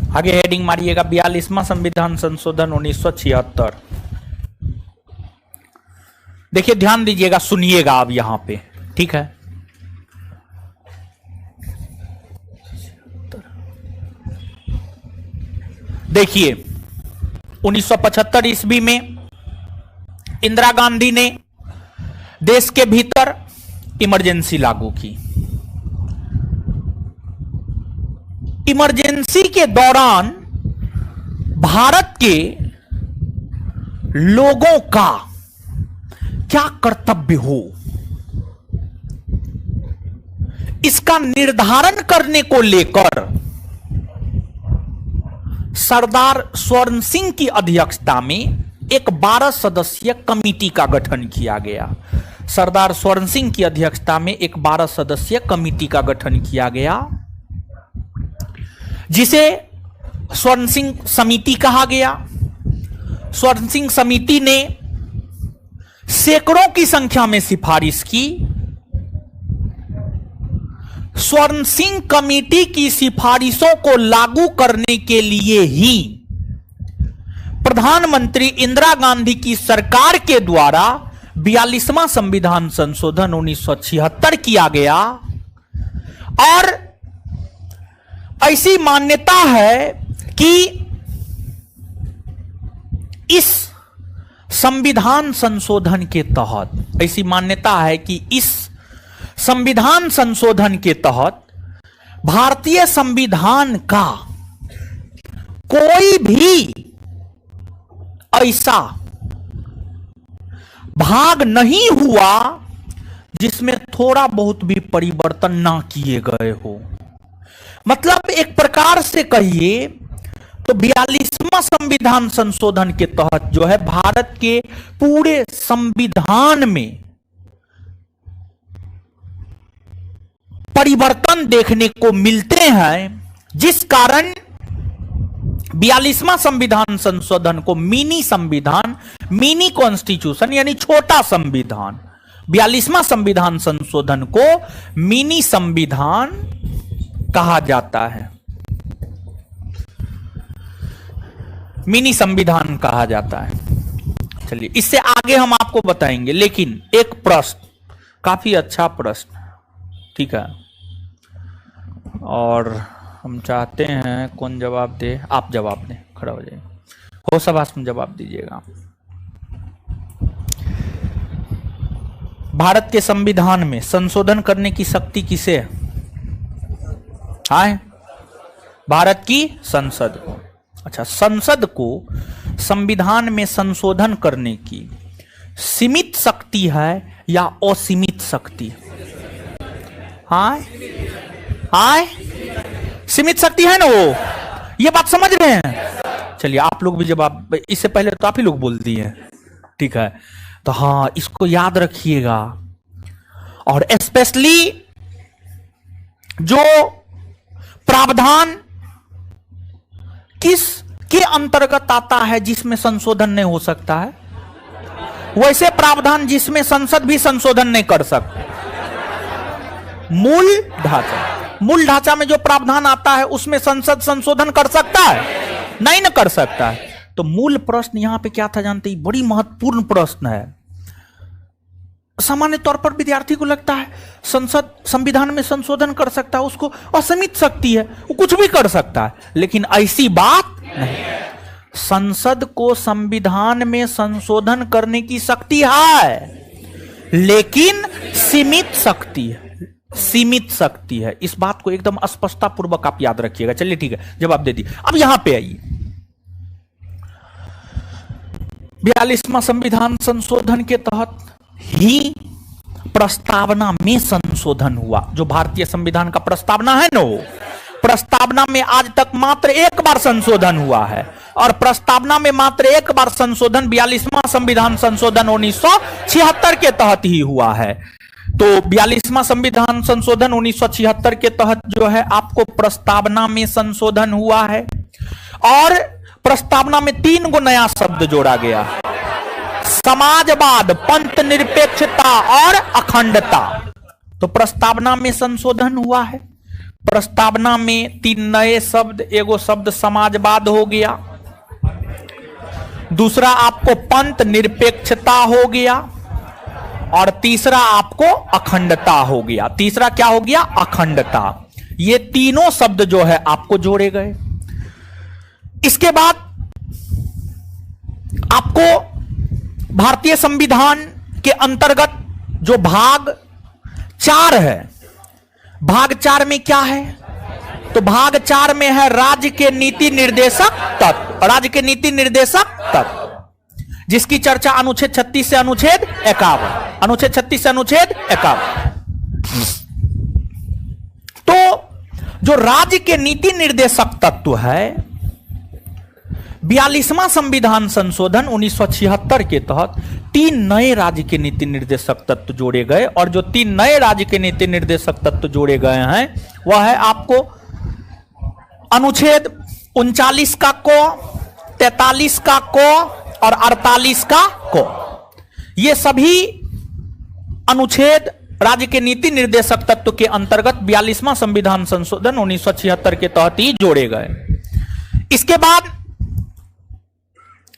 आगे हेडिंग मारिएगा 42वां संविधान संशोधन 1976। देखिए ध्यान दीजिएगा, सुनिएगा आप यहां पे, ठीक है। देखिए 1975 ईस्वी में इंदिरा गांधी ने देश के भीतर इमरजेंसी लागू की। इमरजेंसी के दौरान भारत के लोगों का क्या कर्तव्य हो, इसका निर्धारण करने को लेकर सरदार स्वर्ण सिंह की अध्यक्षता में एक 12 सदस्यीय कमेटी का गठन किया गया। सरदार स्वर्ण सिंह की अध्यक्षता में एक 12 सदस्यीय कमेटी का गठन किया गया, जिसे स्वर्ण सिंह समिति कहा गया। स्वर्ण सिंह समिति ने सैकड़ों की संख्या में सिफारिश की। स्वर्ण सिंह कमेटी की सिफारिशों को लागू करने के लिए ही प्रधानमंत्री इंदिरा गांधी की सरकार के द्वारा 42वां संविधान संशोधन 1976 किया गया। और ऐसी मान्यता है कि इस संविधान संशोधन के तहत, ऐसी मान्यता है कि इस संविधान संशोधन के तहत भारतीय संविधान का कोई भी ऐसा भाग नहीं हुआ जिसमें थोड़ा बहुत भी परिवर्तन ना किए गए हो। मतलब एक प्रकार से कहिए तो 42वां संविधान संशोधन के तहत जो है भारत के पूरे संविधान में परिवर्तन देखने को मिलते हैं, जिस कारण 42वां संविधान संशोधन को मिनी संविधान, मिनी कॉन्स्टिट्यूशन यानी छोटा संविधान, 42वां संविधान संशोधन को मिनी संविधान कहा जाता है, मिनी संविधान कहा जाता है। चलिए इससे आगे हम आपको बताएंगे, लेकिन एक प्रश्न, काफी अच्छा प्रश्न, ठीक है, और हम चाहते हैं कौन जवाब दे, आप जवाब दें, खड़ा हो जाइए, हो सभास में जवाब दीजिएगा। भारत के संविधान में संशोधन करने की शक्ति किसे है? हाँ, भारत की संसद को। अच्छा, संसद को संविधान में संशोधन करने की सीमित शक्ति है या असीमित शक्ति? हाँ हाँ, सीमित शक्ति है ना वो, ये बात समझ रहे हैं? चलिए आप लोग भी जवाब, इससे पहले तो आप ही लोग बोल दिए, ठीक है, तो हाँ इसको याद रखिएगा। और स्पेशली जो प्रावधान किस के अंतर्गत आता है जिसमें संशोधन नहीं हो सकता है, वैसे प्रावधान जिसमें संसद भी संशोधन नहीं कर सकती। मूल ढांचा, मूल ढांचा में जो प्रावधान आता है उसमें संसद संशोधन कर सकता है? नहीं ना कर सकता है। तो मूल प्रश्न यहां पे क्या था जानते हैं? बड़ी महत्वपूर्ण प्रश्न है। सामान्य तौर पर विद्यार्थी को लगता है संसद संविधान में संशोधन कर सकता है, उसको असीमित शक्ति है, वो कुछ भी कर सकता है, लेकिन ऐसी बात नहीं। संसद को संविधान में संशोधन करने की शक्ति है, लेकिन सीमित शक्ति है, सीमित शक्ति है। इस बात को एकदम स्पष्टता पूर्वक आप याद रखिएगा। चलिए ठीक है, जवाब दे दिए। अब यहां पे आइए, 42वां संविधान संशोधन के तहत ही प्रस्तावना में संशोधन हुआ। जो भारतीय संविधान का प्रस्तावना है ना, वो प्रस्तावना में आज तक मात्र एक बार संशोधन हुआ है, और प्रस्तावना में मात्र एक बार संशोधन 42वां संविधान संशोधन 1976 के तहत ही हुआ है। तो 42वां संविधान संशोधन 1976 के तहत जो है आपको प्रस्तावना में संशोधन हुआ है, और प्रस्तावना में 3 गो नया शब्द जोड़ा गया: समाजवाद, पंथ निरपेक्षता और अखंडता। तो प्रस्तावना में संशोधन हुआ है। प्रस्तावना में 3 नए शब्द, एगो शब्द समाजवाद हो गया, दूसरा आपको पंथ निरपेक्षता हो गया, और तीसरा आपको अखंडता हो गया। तीसरा क्या हो गया? अखंडता। ये तीनों शब्द जो है आपको जोड़े गए। इसके बाद आपको भारतीय संविधान के अंतर्गत जो भाग 4 है, भाग 4 में क्या है? तो भाग 4 में है राज्य के नीति निर्देशक तत्व। राज्य के नीति निर्देशक तत्व जिसकी चर्चा अनुच्छेद 36 से अनुच्छेद 51, अनुच्छेद 36 से अनुच्छेद 51। तो जो राज्य के नीति निर्देशक तत्व है, 42वां संविधान संशोधन 1976 के तहत 3 नए राज्य के नीति निर्देशक तत्व जोड़े गए, और जो 3 नए राज्य के नीति निर्देशक तत्व जोड़े गए हैं वह है आपको अनुच्छेद 39 का को, 43 का को और 48 का को। ये सभी अनुच्छेद राज्य के नीति निर्देशक तत्व के अंतर्गत 42वां संविधान संशोधन 1976 के तहत ही जोड़े गए। इसके बाद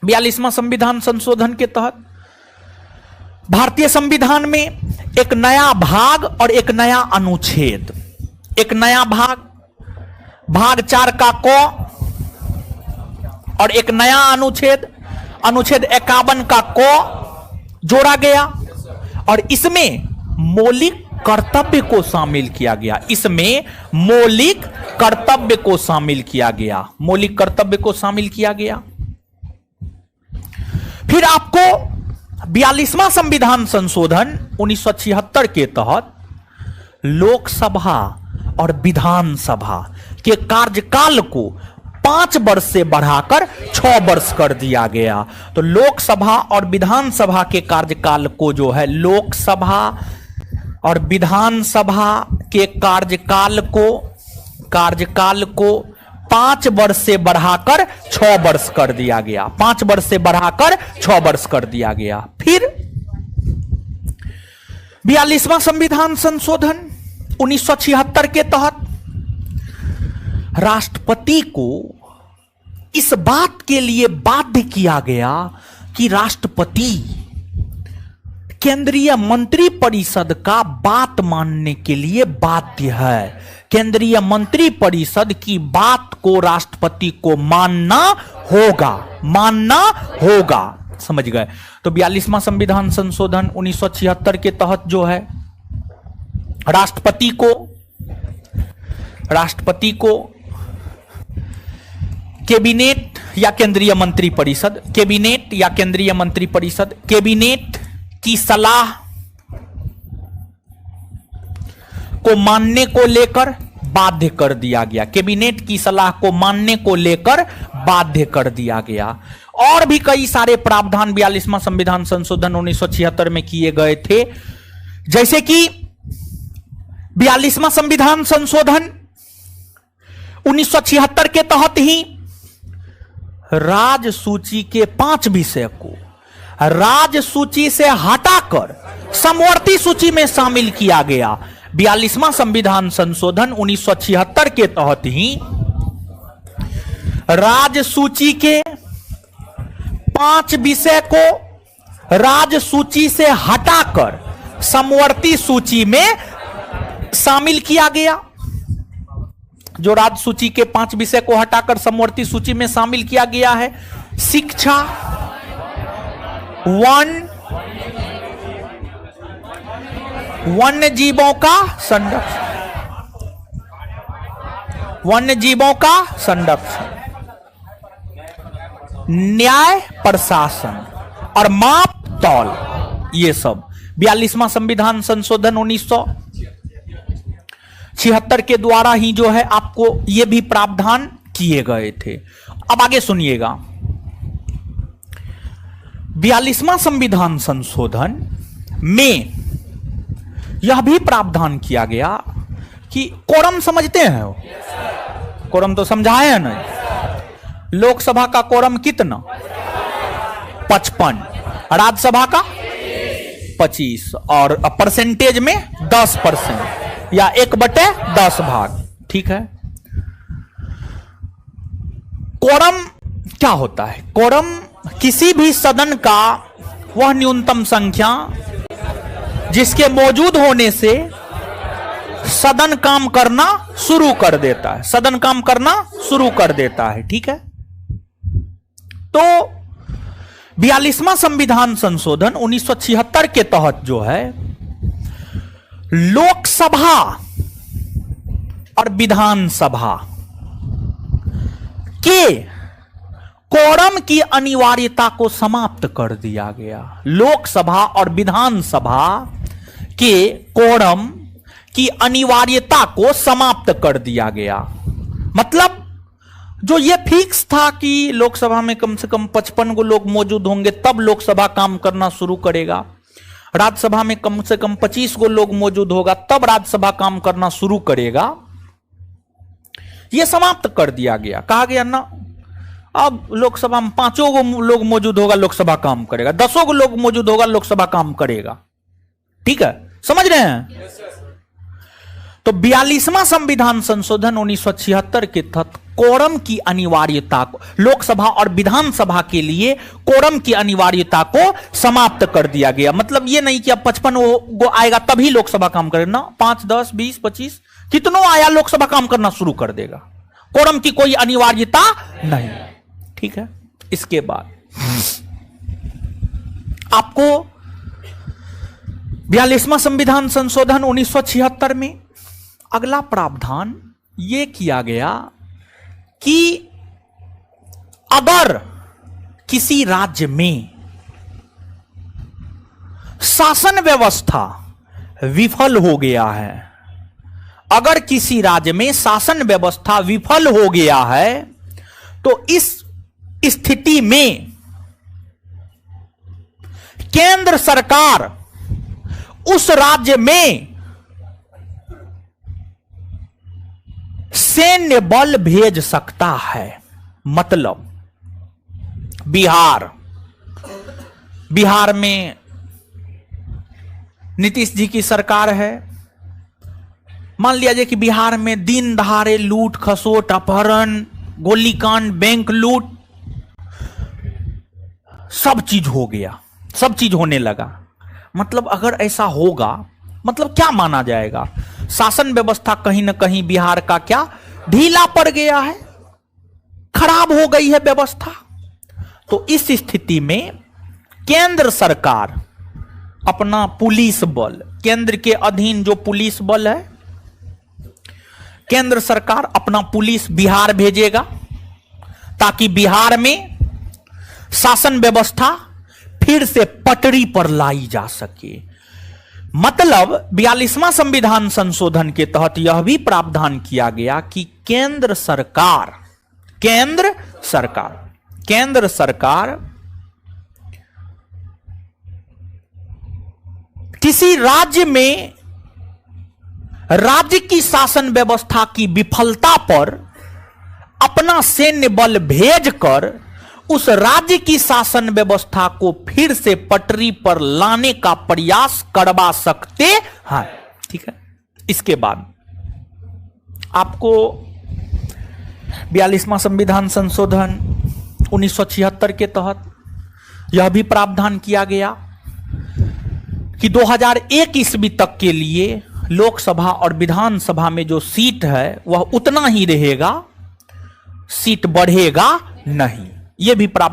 42वां संविधान संशोधन के तहत भारतीय संविधान में एक नया भाग और एक नया अनुच्छेद, एक नया भाग, भाग 4 का को, और एक नया अनुच्छेद, अनुच्छेद 51 का को जोड़ा गया, और इसमें मौलिक कर्तव्य को शामिल किया गया। इसमें मौलिक कर्तव्य को शामिल किया गया, मौलिक कर्तव्य को शामिल किया गया। फिर आपको 42वां संविधान संशोधन 1976 के तहत लोकसभा और विधानसभा के कार्यकाल को 5 वर्ष से बढ़ाकर 6 वर्ष कर दिया गया। तो लोकसभा और विधानसभा के कार्यकाल को जो है, लोकसभा और विधानसभा के कार्यकाल को 5 वर्ष से बढ़ाकर 6 वर्ष कर दिया गया। 5 वर्ष से बढ़ाकर 6 वर्ष कर दिया गया। फिर 42वां संविधान संशोधन 1976 के तहत राष्ट्रपति को इस बात के लिए बाध्य किया गया कि राष्ट्रपति केंद्रीय मंत्रिपरिषद का बात मानने के लिए बाध्य है। केंद्रीय मंत्रिपरिषद की बात को राष्ट्रपति को मानना होगा। समझ गए? तो 42वां संविधान संशोधन 1976 के तहत जो है राष्ट्रपति को कैबिनेट या केंद्रीय मंत्रिपरिषद, कैबिनेट की सलाह को मानने को लेकर बाध्य कर दिया गया। कैबिनेट की सलाह को मानने को लेकर बाध्य कर दिया गया। और भी कई सारे प्रावधान 42वां संविधान संशोधन 1976 में किए गए थे, जैसे कि 42वां संविधान संशोधन 1976 के तहत ही राजसूची के 5 विषय को राजसूची से हटाकर समवर्ती सूची में शामिल किया गया। 42वां संविधान संशोधन 1976 के तहत ही राजसूची के 5 विषय को राजसूची से हटाकर समवर्ती सूची में शामिल किया गया। जो राजसूची के 5 विषय को हटाकर समवर्ती सूची में शामिल किया गया है: शिक्षा, वन्य जीवों का संरक्षण, न्याय प्रशासन और माप तौल। ये सब 42वां संविधान संशोधन 1976 के द्वारा ही जो है आपको ये भी प्रावधान किए गए थे। अब आगे सुनिएगा, 42वां संविधान संशोधन में यह भी प्रावधान किया गया कि कोरम समझते हैं? कोरम तो समझाए हैं ना। लोकसभा का कोरम कितना? 55, राज्यसभा का 25, और परसेंटेज में 10% या 1/10 भाग। ठीक है। कोरम क्या होता है? कोरम किसी भी सदन का वह न्यूनतम संख्या जिसके मौजूद होने से सदन काम करना शुरू कर देता है, सदन काम करना शुरू कर देता है, ठीक है। तो 42वां संविधान संशोधन 1976 के तहत जो है लोकसभा और विधानसभा के कोरम की अनिवार्यता को समाप्त कर दिया गया। लोकसभा और विधानसभा के कोरम की अनिवार्यता को समाप्त कर दिया गया। मतलब जो ये फिक्स था कि लोकसभा में कम से कम 55 गो लोग मौजूद होंगे तब लोकसभा काम करना शुरू करेगा, राज्यसभा में कम से कम 25 गो लोग मौजूद होगा तब राज्यसभा काम करना शुरू करेगा, यह समाप्त कर दिया गया। कहा गया ना अब लोकसभा में 5 गो लोग मौजूद होगा लोकसभा काम करेगा, 10 गो लोग मौजूद होगा लोकसभा काम करेगा, ठीक है, समझ रहे हैं। तो 42वां संविधान संशोधन 1976 के तहत कोरम की अनिवार्यता को, लोकसभा और विधानसभा के लिए कोरम की अनिवार्यता को समाप्त कर दिया गया। मतलब ये नहीं कि अब 55 गो आएगा तभी लोकसभा काम करेगा ना, 5, 10, 20, 25 कितनों आया लोकसभा काम करना शुरू कर देगा, कोरम की कोई अनिवार्यता नहीं, ठीक है। इसके बाद आपको 42वां संविधान संशोधन 1976 में अगला प्रावधान यह किया गया कि अगर किसी राज्य में शासन व्यवस्था विफल हो गया है, अगर किसी राज्य में शासन व्यवस्था विफल हो गया है तो इस स्थिति में केंद्र सरकार उस राज्य में सैन्य बल भेज सकता है। मतलब बिहार में नीतीश जी की सरकार है, मान लिया जाए कि बिहार में दिन दहाड़े लूट खसोट अपहरण गोलीकांड बैंक लूट सब चीज हो गया, सब चीज होने लगा। मतलब अगर ऐसा होगा मतलब क्या माना जाएगा, शासन व्यवस्था कहीं ना कहीं बिहार का क्या ढीला पड़ गया है, खराब हो गई है व्यवस्था। तो इस स्थिति में केंद्र सरकार अपना पुलिस बल, केंद्र के अधीन जो पुलिस बल है, केंद्र सरकार अपना पुलिस बिहार भेजेगा ताकि बिहार में शासन व्यवस्था फिर से पटरी पर लाई जा सके। मतलब 42वां संविधान संशोधन के तहत यह भी प्रावधान किया गया कि केंद्र सरकार किसी राज्य में राज्य की शासन व्यवस्था की विफलता पर अपना सैन्य बल भेजकर उस राज्य की शासन व्यवस्था को फिर से पटरी पर लाने का प्रयास करवा सकते हैं, ठीक है। इसके बाद आपको 42वां संविधान संशोधन 1976 के तहत यह भी प्रावधान किया गया कि 2001 ईस्वी तक के लिए लोकसभा और विधानसभा में जो सीट है वह उतना ही रहेगा, सीट बढ़ेगा नहीं। यह भी प्रावधान